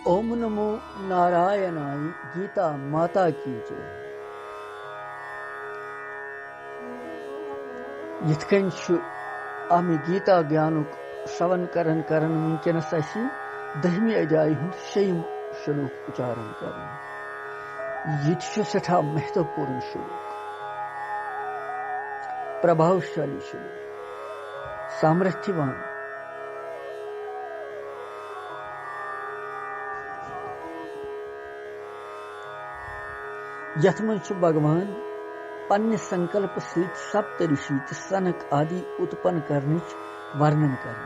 ओम नमो नारायणाय गीता माता की जय। यिथकन आमे गीता ज्ञानुक श्रवण करन वुनकनस दहमी अध्याय हुंद शेयम श्लोक उच्चारण कर। यह सठा महत्वपूर्ण श्लोक, प्रभावशाली श्लोक, सामर्थ्यवान। यथ मज भगवान पन्ने संकल्प सहित सप्त ऋषि सनक आदि उत्पन्न करने वर्णन कर।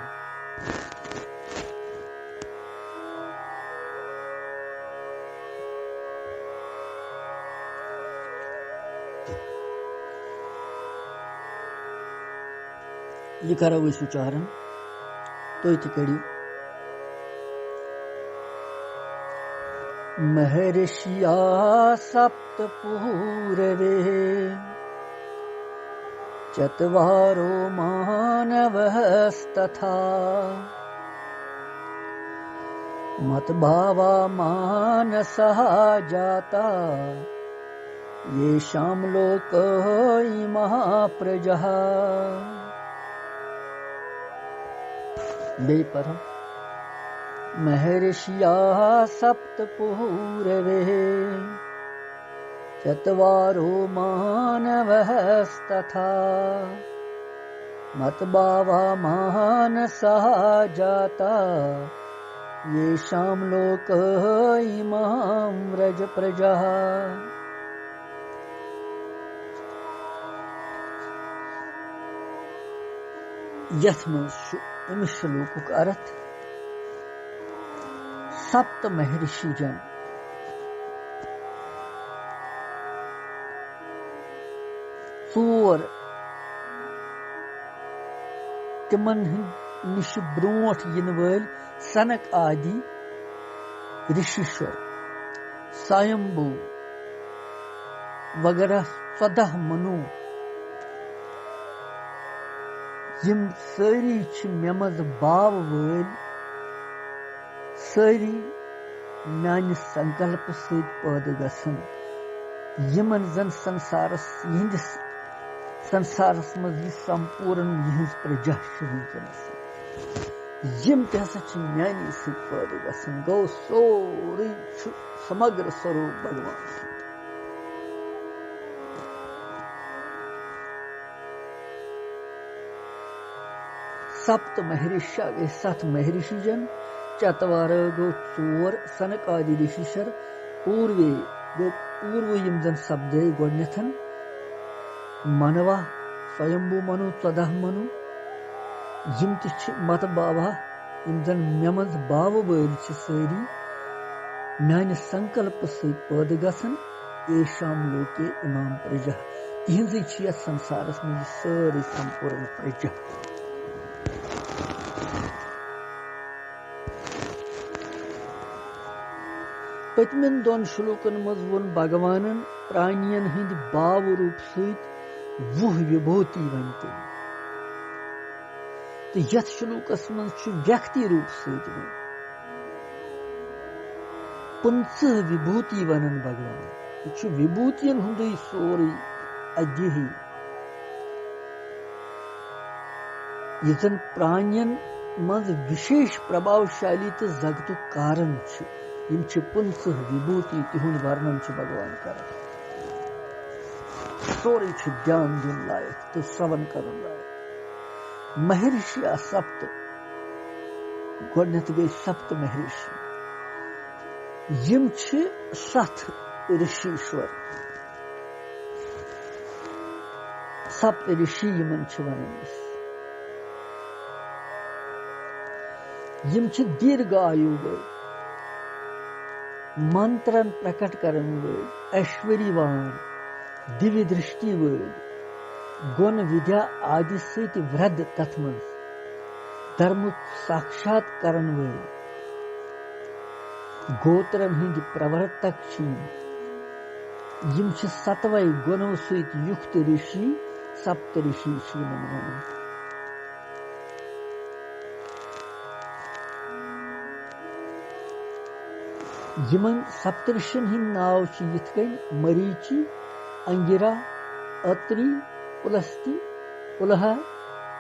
यह करो इस उच्चारण तो कड़ियो। महर्षिया सप्त पूरवे चत्वारो मानवस्तथा मतभावा मानसः जाता येषां लोक इमः प्रजः। बेपरम महर्षिया सप्त पूरवे चत्वारो मानवस्तथा मतभावा मानसः जाता येषां लोक इमः व्रज प्रजः। यथ में श्लोक अर्थ सप्त महर्षि जन चोर तिमन निश ब्रोट इन वल सनक आदि ऋषिश्वर स्वयंभू वगैरह 14 मनु यम सारी मेमज बाव वल सारी मान संकल्प सहित पैदा गसन यमन जन संसारस यहंदिस संसारस मज संपूर्ण यहंज प्रजा वनकस यम तसा मानी सहित पैदा गसन गो सोरी समग्र स्वरूप भगवान। सप्त महर्षि गए 7 महर्षि जन, चतवार गो 4 सनक आदि ऋषिशर, पूर्वे गो पूर्व यम जन शब्द गोडनेथन मनवा स्वयंभू मनु 14 मनु यम मत बाबा यम जन मेमज बाव वल सारी मान संकल्प सहित पैदा गसन येषां लोके इमाम प्रजा तिहंजी संसारस में सारी संपूर्ण प्रजा। पतमिन 2 श्लोकन मज वोन भगवानन प्राणियन हिंद बाव रूप सहित 20 विभूति वनते तो यथ श्लोकस मज व्यक्ति रूप सहित 15 विभूति वनन भगवान। यह विभूतियन हुंद सोरी अध्यहि यन प्राणियन मज विशेष प्रभावशाली तो जगत कारण 15 विभूति तिहुंद वर्णन भगवान कर सोरी ध्यान दिन लायक तो श्रवण कर लायक। महर्षि सप्त गोडनेथ गई सप्त महर्षि यम 7 ऋषिश्वर सप्त ऋषि यमन वनान यम दीर्घ आयु वल मंत्रन प्रकट करन वल ऐश्वर्यवान दिव्य दृष्टि वल गुण विद्या आदि सहित वृद्ध तत्मज धर्म साक्षात करन वल गोत्रन हिंद प्रवर्तक यम 7 गुणों सहित युक्त ऋषि सप्त ऋषि वनान। यमन सप्तऋषियन हिंद नाव यिथ कन मरीचि, अंगिरा, अत्रि, पुलस्त्य, पुलह,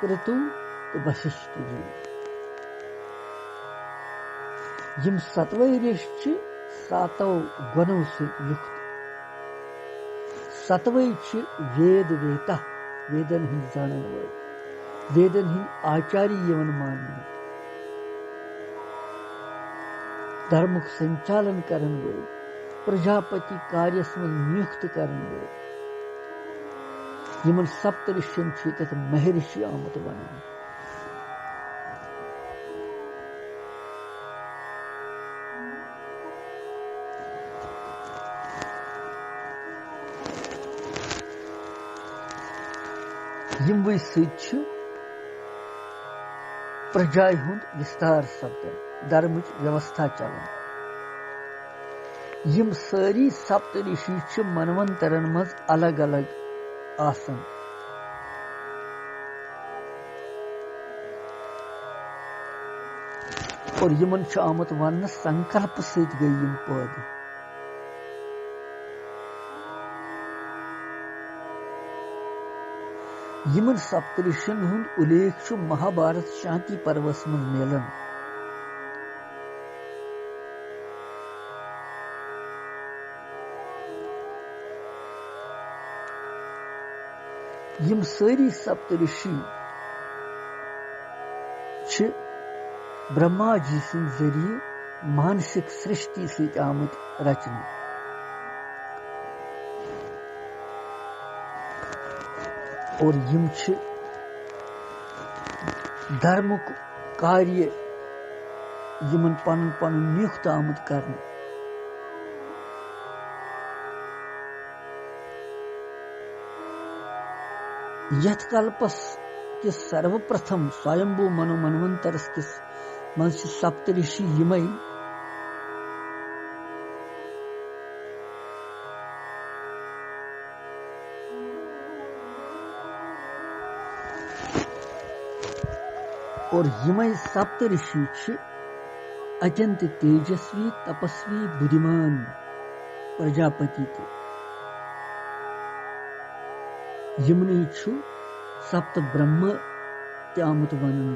क्रतु तो वशिष्ठ जी। यम सतवै ऋषि छ सातों गुणों से युक्त। सतवै छ वेद वेता, वेदन हिंद जानन वल, वेदन हिंद आचार्य यवन मानने, धर्मुक संचालन करन वल, प्रजापति कार्यस मं नियुक्त करन वल। यमन सप्तऋषियन छ तथ महर्षि आमत वनन। यमवै सत्य प्रजा हुंद विस्तार सपदन, धर्मच व्यवस्था चलन। यम सारी सप्त ऋषि छ मनवंतरन मज अलग अलग आसन। और यमन छ आमत वन संकल्प सत गई यम पैदा। यमन सप्तऋषियन हुंद उल्लेख छ महाभारत शांति पर्वस मं मिलन। यम सारी सप्तऋषि छ ब्रह्मा जी सिंद जरिए मानसिक सृष्टि सत आमत रचने। और यम छ धर्मुक कार्य यमन पन पन नियुक्त आमत करने। यथ कल्पस के सर्वप्रथम स्वयंभू मनु मनवंतरस किस मन सप्तऋषि यमई। और यमई सप्तऋषि छ अत्यंत तेजस्वी, तपस्वी, बुद्धिमान प्रजापति थे। यमनी छ सप्त ब्रह्म त्यामत वनन।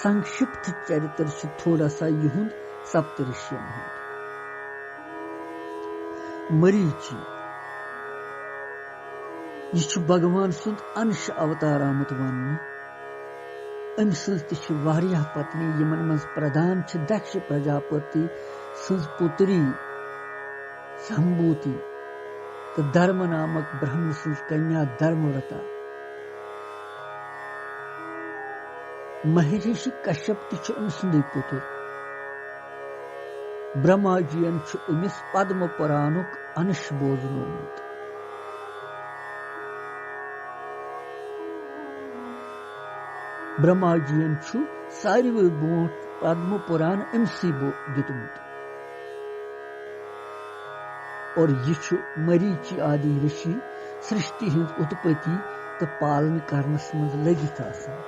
संक्षिप्त चरित्र छ थोड़ा सा युहुंद सप्तऋषियन हुंद। मरीचि यह छ भगवान सुंद अंश अवतार आमत वनन। अमि सज त छ वारियाह पत्नी, यमन मज प्रधान छ दक्ष प्रजापति सज पुत्री संभूति तो धर्म नामक ब्रह्म सज कन्या धर्मव्रता। महर्षि कश्यप छ अमि सुंदे पुत्र। ब्रह्मा जीयन छ अमिस पद्म पुराणुक अंश बोजनोमुत। ब्रह्मा जीयन छ सारिवे बोट पद्म पुराण अमसी दितमुत। और यह छ मरीचि आदि ऋषि सृष्टि हिंद उत्पत्ति तो पालन करनस मज लगित आसान।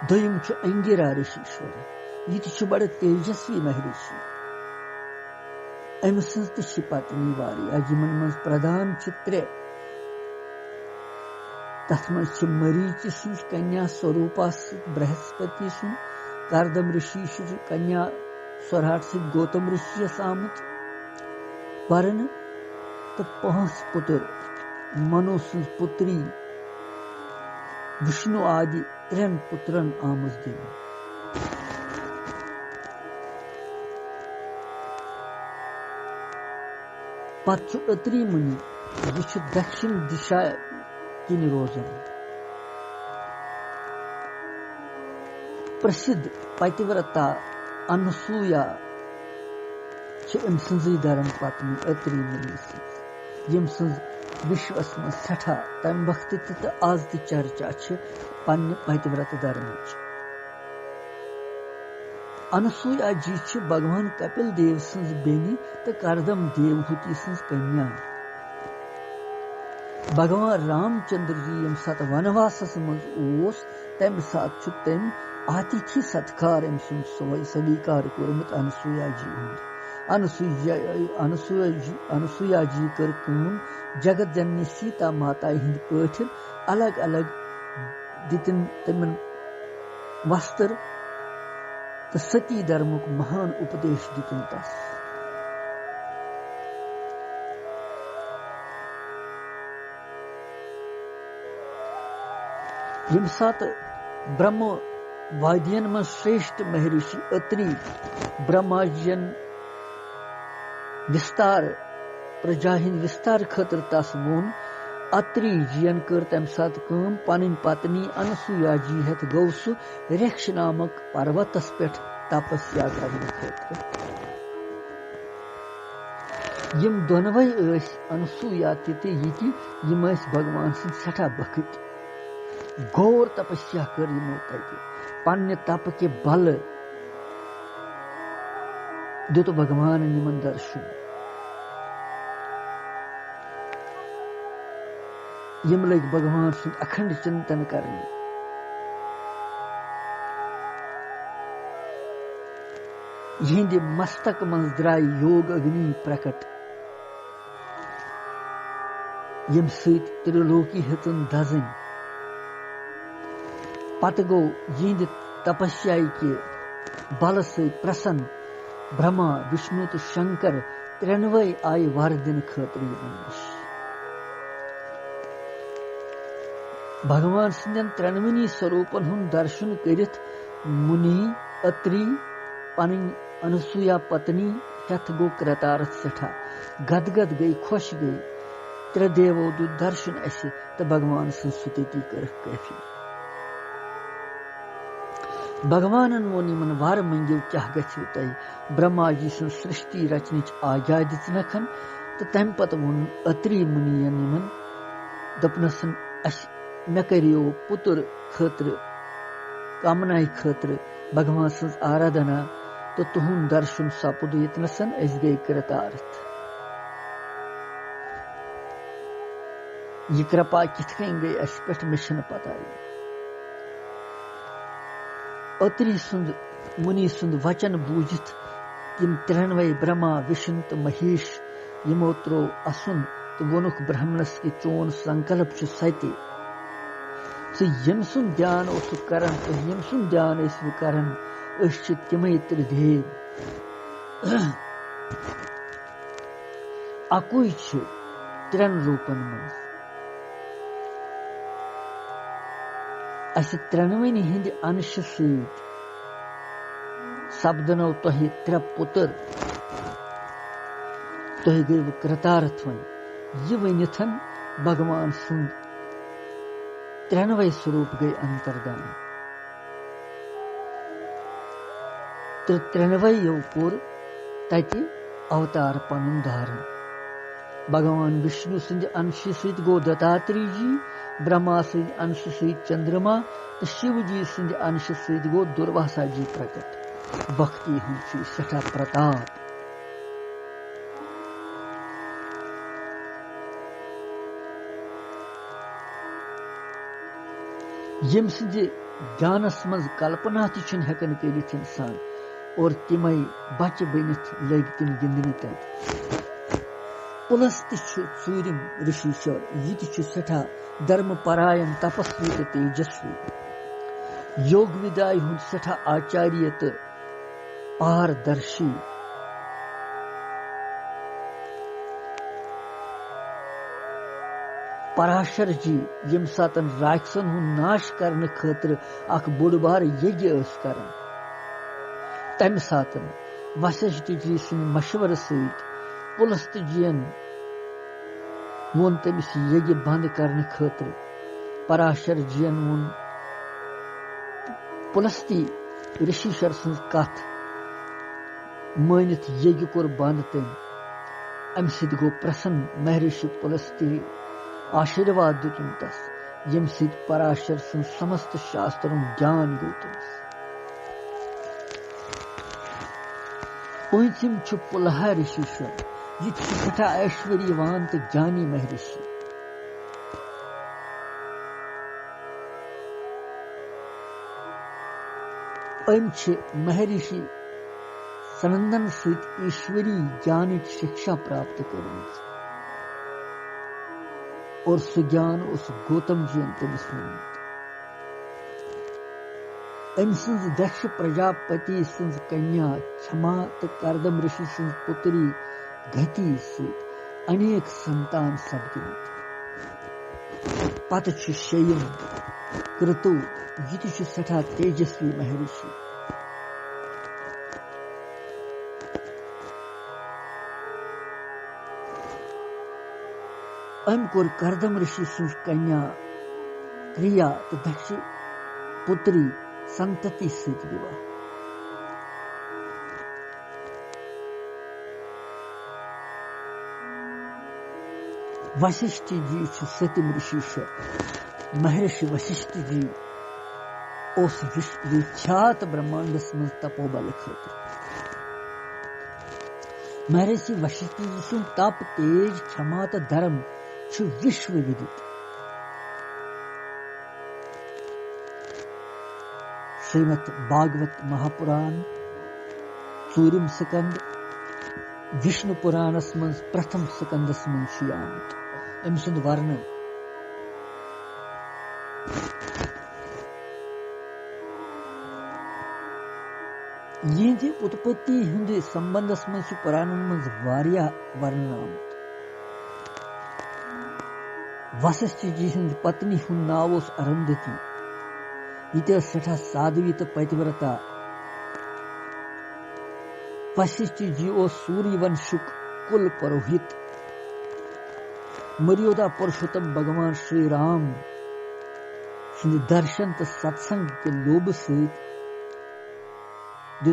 दोयम छ अंगिरा ऋषिश्वर, यह छ बड़ तेजस्वी महर्षि। अमि सज त छ पत्नी वारियाह, यमन मज प्रधान छ त्रे। तथ मज छ मरीचि सज कन्या स्वरूपा सत बृहस्पति सुन, कर्दम ऋषि कन्या स्वराट सत गौतम ऋषि आमुत वरन तो 5 पुत्र मनु सज पुत्री विष्णु आदि 3 पुत्रन आमज दिन। पत् अत्रि मुनि, यह दक्षिण दिशा किन रोजन। प्रसिद्ध पतिव्रता अनुसूया अम सजी धर्म पत्नी अत्रि मुनि यम सज विश्वस मं सठा तम वक्त तो आज त चर्चा पन्ने पतिव्रत धर्म। अनुसूया जी भगवान कपिल देव सज बेनी तो कर्दम देवहूति सज कन्या। भगवान रामचंद्र जी यम सात वनवासस मज तम सात तम आतिथ्य सत्कार अम सुन स्वीकार कोर्मुत अनसूया जी हुंद अनसूया जी कर जगत जननी सीता माता हिंद पठन अलग अलग दितन तमन वस्त्र तो सती धर्मुक महान उपदेश दितन तस यम सात ब्रह्म वाद्यन में श्रेष्ठ महर्षि अत्रि ब्रह्माजन विस्तार प्रजा हिंद विस्तार खतर तस वोन अत्रि जियन कर तम सात कम पन पत्नी अनसूया जी हेत गौ सु रेक्ष नामक पर्वतस पे तपस्या करने खतर यम दोनवे अनसूया ते यम भगवान सिंह सठा बखत घोर तपस्या कर यमो तक पन्ने तप के बल दुत भगवान निमन दर्शन यम लग भगवान सुन अखंड चिंतन करने यिंद मस्तक मं द्राय योग अग्नि प्रकट यम सत त्रिलोकी हेतन दजन पत गो यिंद तपस्या के बल से प्रसन्न ब्रह्मा विष्णु तो शंकर त्रेनवे आय वर दिन खतर भगवान सिंदन त्रेनवनी स्वरूपन हुन दर्शन करित मुनि अत्रि पन अनसूया पत्नी हेथ गो कृतार्थ सठा गदगद गई खुश गई त्रिदेवो दु दर्शन असे तो भगवान सन स्तुति कर काफी भगवानन वोन यमन वर मंगिव क्या गो तय ब्रह्मा जी सन सृष्टि रचन आज्ञा दिनखन तो तम पत वोन अत्रि मुनियन यमन दपनसन मे करियो पुत्र खतर कामना खतर भगवान सज आराधना तो तुहुन दर्शन सपुद यतनसन अस गई कृतार्थ यह कृपा कित गई अस पे मिशन पता अत्रि सुंद मुनि सुंद वचन बूझित यम त्रेनवे ब्रह्मा विष्णु तो महेश यमो त्रो असुन तो वोनुख ब्राह्मणस के चोन संकल्प सत्य सो यम सुन ध्यान करन तो यम सुन ध्यान करन तमें त्रिदेव अकुई त्रेन रूपन मज अस त्रेनवनी हिंद अंश सत सपदनो तुह त्रे पुत्र तुह गई कृतार्थ वन यह वनिथन भगवान सुंद त्रेनवे स्वरूप गई अंतर्दान तो त्रेनवे कोर तति अवतार पन धारण भगवान विष्णु सिंध अंश सत गो दत्तात्रेय जी ब्रह्मा सिंध अंश सत चंद्रमा तो शिव जी सिंध अंश सत गो दुर्वासा जी प्रकट भक्ति हूँ सठा प्रताप यम सिंध ज्ञानस मज कल्पना तन हेकन कर इंसान और तमें बच बनित लग तम गिंदन तक पुलस तूरिम ऋषिश्वर यह सठा धर्म परायण तपस्वी तो तेजस्वी योग विदाय हूँ सठा आचार्य तो पारदर्शी पराशर जी यम सातन राक्षसन हूँ नाश करने खतर अख बोड़ बार यज्ञ कर तम सातन वशिष्ठ जी सिंह मशवर सत पुलस्त जीन वोन तमिस यज्ञ बंद करने खतर पराशर जीन वोन पुलस्ती ऋषिश्वर सं कथ मानित यज्ञ कोर बंद तम अम सत गो प्रसन्न महर्षि पुलस्ती आशीर्वाद दितुन तस यम सत पराशर सं समस्त शास्त्रों ज्ञान गो तमस पूंचम पुलह ऋषिश्वर यह सठा ऐश्वर्यवान तो ज्ञानी महर्षि महर्षि सनंदन सहित ईश्वरी ज्ञान शिक्षा प्राप्त कर और सह ज्ञान उस गौतम जी तमिस अम सज दक्ष प्रजापति सज कन्या क्षमा तो कर्दम ऋषि सज पुत्री गति सहित अनेक संतान सपदमत पत शयम कृतु यह सठा तेजस्वी महर्षि अम कोर कर्दम ऋषि सज कन्या क्रिया तो दक्ष पुत्री संतति सहित विवाह वशिष्ठ जी सत्यम ऋषि महर्षि वशिष्ठ जी उस विख्यात ब्रह्मांडस मज तपोबल खतर महर्षि वशिष्ठ जी सुन तप तेज क्षमा तो धर्म विश्व विदित श्रीमद भागवत महापुराण चूरिम स्कंद विष्णु पुराणस मज प्रथम स्कंदस मज आमुत अम सुंद वर्णन यह उत्पत्ति हुंद संबंधस मज पुराणन मज वारिया वर्णन आमुत वशिष्ठ जी हंद पत्नी हुंद नाव उस अरुंधति यह सठा साध्वी तो पतिव्रता वशिष्ठ जी ओ सूर्यवंशुक कुल पुरोहित मर्यादा पुरुषोत्तम भगवान श्री राम दर्शन तो सत्संग के लोभ सहित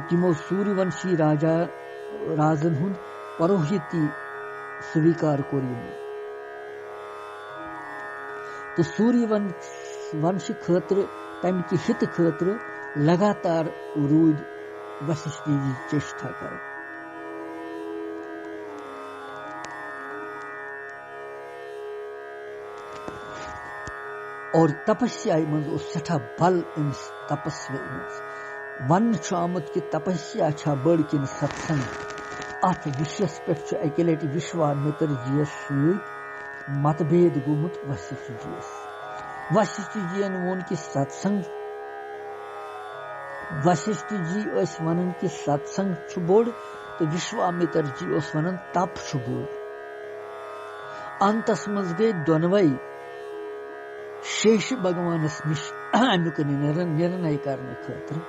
तिमो सूर्यवंशी राजन हुंद पुरोहिती स्वीकार कोरियमो तो सूर्यवंश खतर तम कि हित खतर लगातार रूद वशिष्ठ जी चेष्टा कर और तपस्या मज सठा बल अमिस तपस्या मज वन आमुत कि तपस्या छा बड़ किन सत्संग अत विषयस पे अकि लटि विश्वामित्र जीस सहित मतभेद गुमुत वशिष्ठ जीस वशिष्ठ जीन वोन कि सत्संग वशिष्ठ जी वन कि सत्संग बोड़ तो विश्वामित्र जी वन तप बोड़ अंतस मज गई दोनवई शेष भगवानस निश अमुक निर्णय करने खतर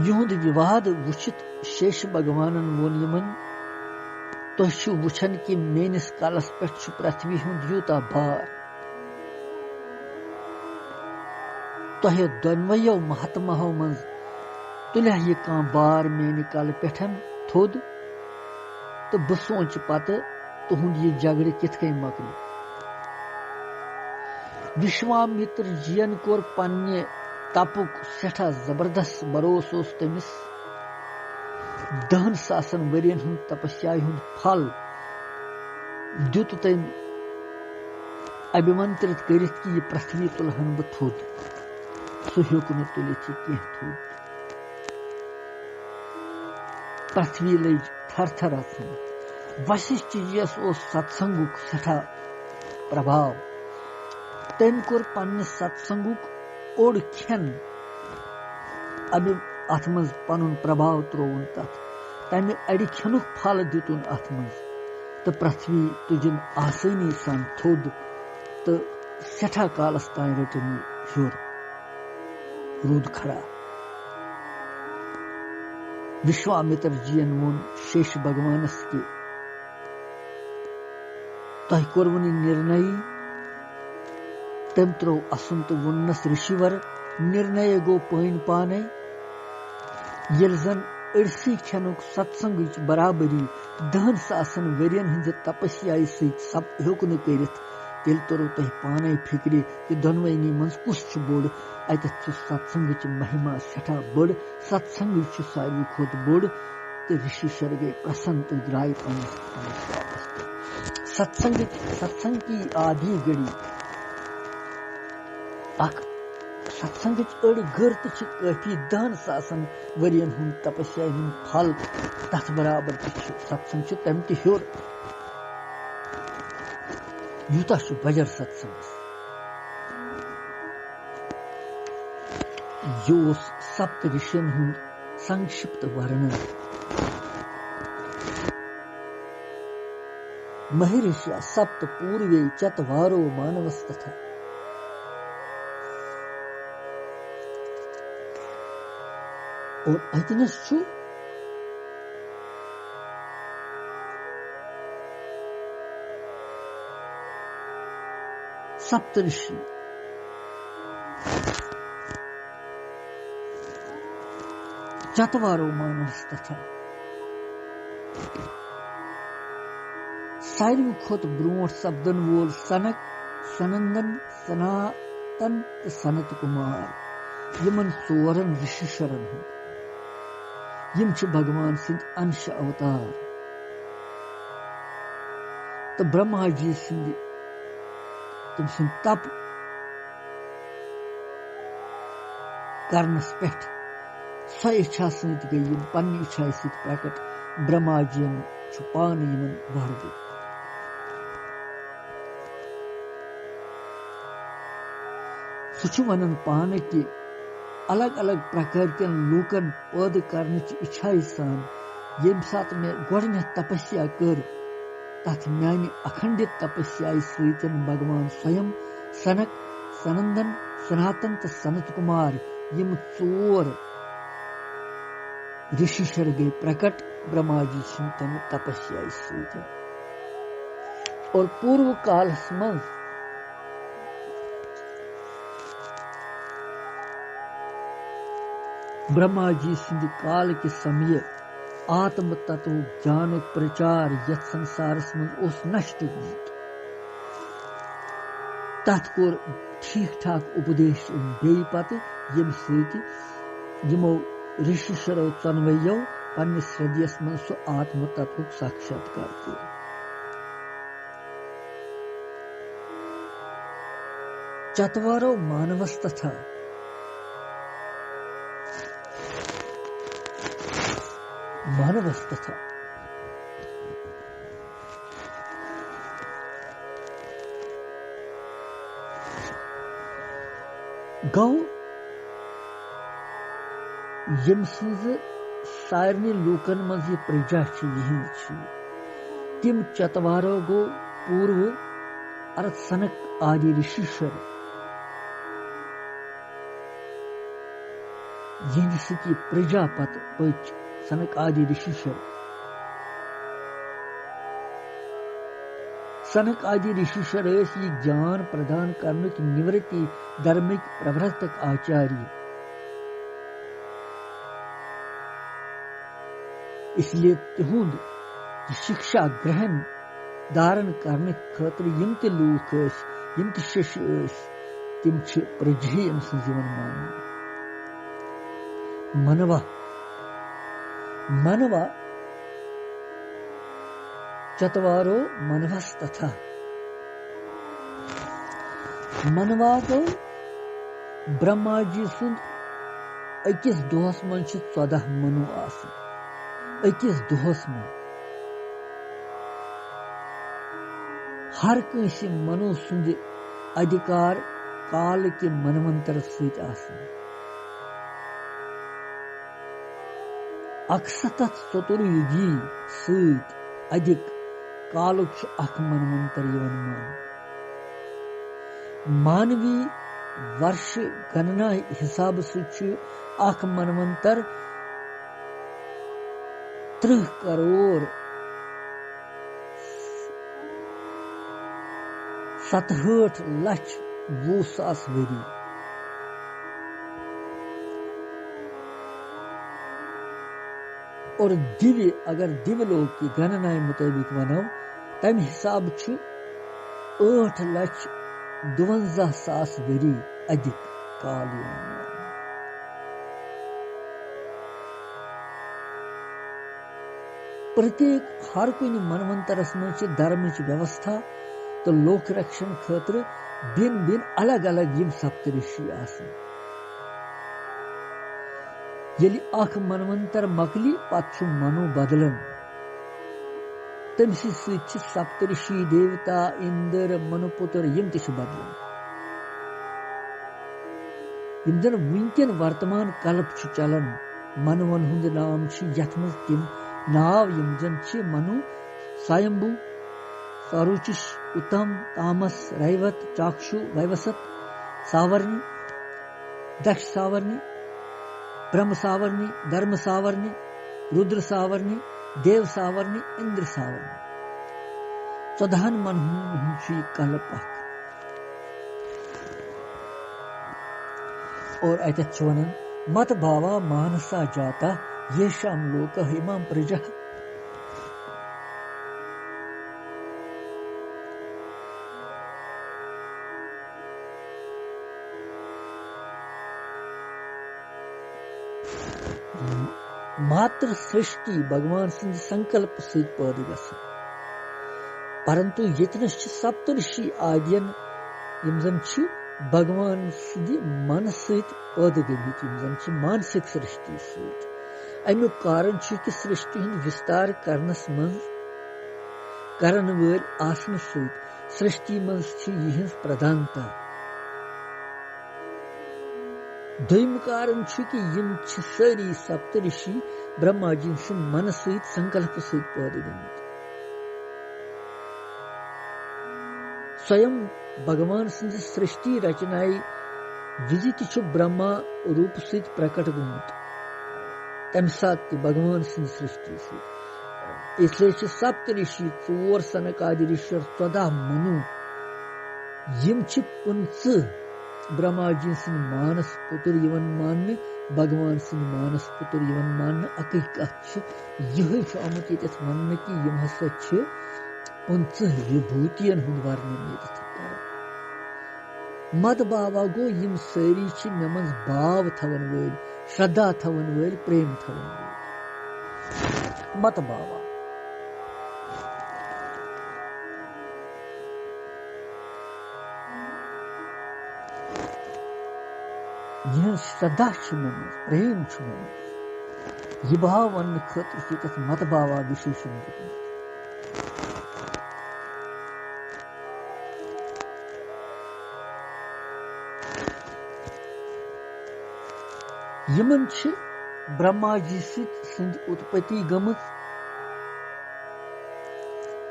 युंद विवाद वुचित शेष भगवान वोन यमन तुह वुछन कि मेनिस कलस पे पृथ्वी हुंद यूता भार तुह दोनवयो महात्माओं मज तुल यह कह बार मेन कल पे थोद तो बह सोच पत तुहुंद यह झगड़ कित मकल विश्वामित्र जीन कोर पन्ने तपुक सठा जबरदस्त भरोस तमिस 10,000 वरियन हुंद तपस्या हुंद फल दुत तम अभिमंत्रित करित कि यह पृथ्वी तुलहन बह थोद सह हेक न तुलित कह थोद पृथ्वी लज थर थर अथन वशिष्ठ जीस सत्संगुक सठा प्रभाव तम कोर पन्ने सत्संगुक ओड खेन अब अथ मज पनुन प्रभाव त्रोन तथ तम अड़ खेनुक फल दितुन अथ मज तो पृथ्वी तुजन आसानी सान थोद तो सठा कालस तान रटन ह्योर रूद खड़ा विश्वामित्र जीन वोन शेष भगवानस के तह कोरवन निर्णय तम त्रो असुन तो वोनस ऋषिवर निर्णय गो पान पाने यल जन अड़सी खेनुक सत्संग बराबरी 10,000 वरियन हंज तपस्या सप हेक न करित तेल तरो तह पाने फिक्री कि दोनवनी मज कुस बोड़ अत सत्संग महिमा सठा बड़ सत्संग सारी खोत बोड़ तो ऋषि सर गए प्रसन्न तो द्राय सत्संग की आधी गड़ी अख सत्संग अड़ गर तो काफी 10,000 वरियन हुंद तपस्या हुंद फल तथ बराबर सत्संग तम त्योर यूता बजर सत्संगस यो सप्त ऋषियन हुंद संक्षिप्त वर्णन महिर्षि सप्त पूर्वे चत्वारो मानवस्तथा और अतनस सप्तऋषि चत्वारो मानवस्तथा सारी खोत ब्रोट सब्दन वोल सनक सनंदन सनातन सनत कुमार यमन सोरन ऋषि शरण यम भगवान सिंध अंश अवतार तो ब्रह्मा जी सिंध तम सुन तप करनस पे सो इच्छा सत गई पन्नी इच्छा सत प्रकट ब्रह्मा जी पान यमन वर दित सह वन पान कि अलग अलग प्रकार के लूकन पैदा करने इच्छा सान यम सात मे गोडने तपस्या कर तथ म्यानि अखंडित तपस्या सतन भगवान स्वयं सनक सनंदन सनातन तो सनत कुमार यम 4 ऋषिशर गए प्रकट ब्रह्मा जी तम तपस्या सतन और पूर्व काल मज ब्रह्मा जी सिंध काल के समय आत्म तत्व ज्ञान प्रचार यथ संसारस मज नष्ट गुत तथ कोर ठीक ठाक उपदेश बे पत यम सत यमो ऋषि शरो चनवयो पन्निस हृदयस मज सो आत्म तत्व साक्षात्कार कर चत्वारो मानवस्तथा मानवस्तथा गौ यम सारे लूकन मज प्रजा यही तिम चतवारो गो पूर्व अर्थ सनक आदि ऋषिशर यह सत प्रजा पत पच सनक आदि ऋषिशर सनक आदि ऋषिशर यह ज्ञान प्रदान करने की निवृत्ति धर्मिक प्रवर्तक आचार्य इसलिए तिहुंद शिक्षा ग्रहण धारण करने खतर यम ते लूक यम ते शिष्य तिम प्रजा यम जीवन मान मनवा मनवा चत्वारो मनवस्तथा मनवा गो ब्रह्मा जी सुंद अकिस दोहस मन 14 मनु आसन अकिस दोहस मन हर कंस मनु सुंद अधिकार काल के मनवंतर सत आसन अक्सतत चतुर्युगी सत अधिक कालुक अख मनवंतर मान मानवी वर्ष गणना हिसाब से अख मनवंतर 30 करोड़ 67 लाख 20,000 वरी और दिव्य अगर दिव्यलोक की गणना मुताबिक वनो तम हिसाब 8,52,000 वरी अधिक काल प्रत्येक हर कुन मनवंतरस मज धर्म व्यवस्था तो लोक रक्षण खतर बिन बिन अलग अलग यम सप्तऋषि आसन यदि अख मनवंतर मकली पत् मनु बदलन तमि सप्तऋषि देवता इंद्र मनुपुत्र यम त बदलन यम जन वुनकन वर्तमान कल्प चलन मनवन हुंद नाम यथ मज तिम नाव यम जन मनु स्वयंभू सारुचिश उत्तम तामस रैवत चाक्षु वैवसत सावर्णी दक्ष सावर्णी ब्रह्म सावर्णी धर्म सावर्णी रुद्र सावर्णी देव सावर्णी इंद्र सावर्णी 14 मन कल्प और अत वन मत भावा मानसा जाता येषाम लोक इमाम प्रजा मात्र सृष्टि भगवान सिंह संकल्प सहित पैदा गसन परंतु यतनस सप्तऋषि आदियन यम जन भगवान सिंह मन सहित पैदा गमित यम जन मानसिक सृष्टि सहित अमुक कारण कि सृष्टि हंद विस्तार करनस मज करन वल आसन सहित सृष्टि मज यहंज प्रधानता दोयम कारण कि यम सारी सप्तऋषि ब्रह्मा जी सिंह मन सहित संकल्प सहित पैदा गमित स्वयं भगवान सिंह सृष्टि रचनाई विजित ब्रह्मा रूप सहित प्रकट गुमुत तम सात भगवान सिंह सृष्टि सहित इसलिए सप्तऋषि 4 सनकादि ऋषि 14 मनु यम पुंस ब्रह्मा जी सिंह मानस पुत्र यवन मानने भगवान सिंह मानस पुत्र यवन मानने अकई कथ यह आमुत ये वन कि यम हसा 15 विभूतियन हुंद वर्णन मत बावा गो यम सारी मे मज भाव थवन वल श्रद्धा थवन वल प्रेम थवन वल मत बावा यह श्रद्धा मे मज प्रेम मे मज यह भाव वन खतर मत बावा विशेषण यमन ब्रह्मा जी सिंध उत्पत्ति गमत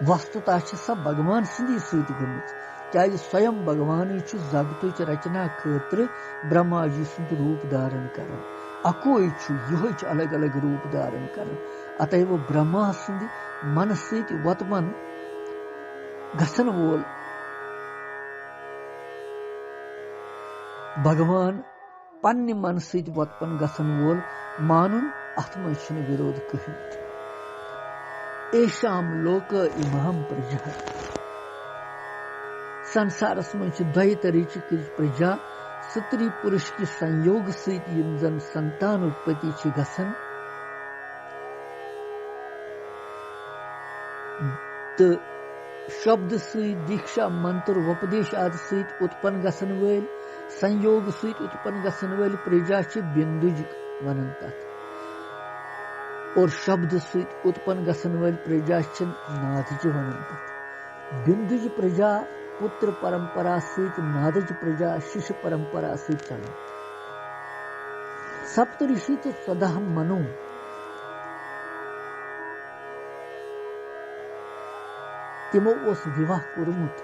वस्तुता सब भगवान सिंधी सत गमत क्या स्वयं भगवान जगत रचना खतर ब्रह्मा जी सुंद रूप धारण कर अकोई यह अलग अलग रूप धारण कर अतएव ब्रह्मा सिंध मन सत वतमन गसन वोल भगवान पन्ने मन सत वतपन गसन वोल मानुन अथ मज विरोध कहीं एशाम लोक इमाम प्रजा संसारस मज द्वय तरीके की प्रजा स्त्री पुरुष की संयोग सहित यम जन संतान उत्पत्ति गसन तो शब्द सहित दीक्षा मंत्र उपदेश आदि सहित उत्पन्न गसन वल संयोग सहित उत्पन्न गसन वल प्रजा बिंदुज वनन तथ और शब्द सहित उत्पन्न गसन वल प्रजा नादज वनन तथ बिंदुज प्रजा पुत्र परंपरा सहित नादज प्रजा शिष्य परंपरा सहित चलन सप्तऋषि तो 14 मनु तिमो उस विवाह कोरमुत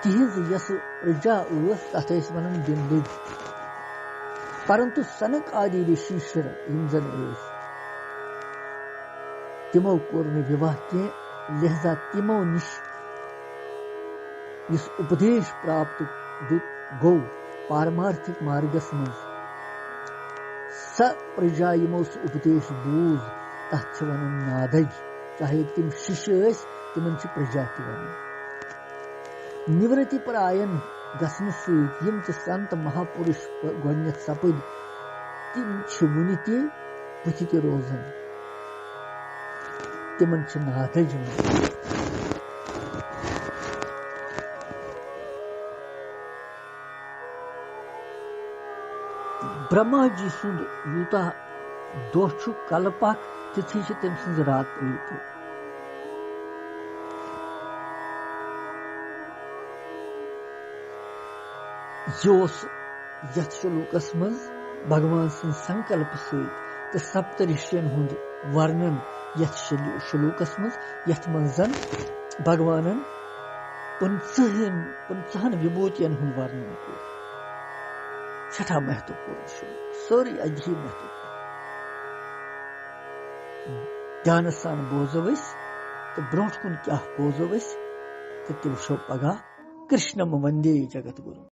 तिहिज यस प्रजा तथ वन बिंदुज परंतु सनक आदि ऋषि जन तिमो कोर विवाह कह लिहाजा तिमो निश इस उपदेश प्राप्त गो पारमार्थिक मार्गस मज स प्रजा यमो उपदेश बूझ तथ वन नादज चाहे तिम शिष्य तिमन प्रजा वन निवृत्ति परायन गसन सम संत महापुरुष गोडनेथ सपद तिम वुनि बुथ त रोजन तिमन नादज ब्रह्मा जी सुंद यूता दोष कल्पक तिथि तम सज रात्रि तु यथ श्लोकस मज भगवान सं संकल्प सत सप्त ऋषियन हुंद वर्णन यथ श्लोकस मज यथ मंजन भगवानन 50 विभूतियन हुंद वर्णन कोर छठा महत्वपूर्ण श्लोक सारी अजीब महत्वपूर्ण ध्यान सान बोजो तो ब्रोट कुन क्या बोजो तो वुशो पगह कृष्णम वंदे जगत गुरु।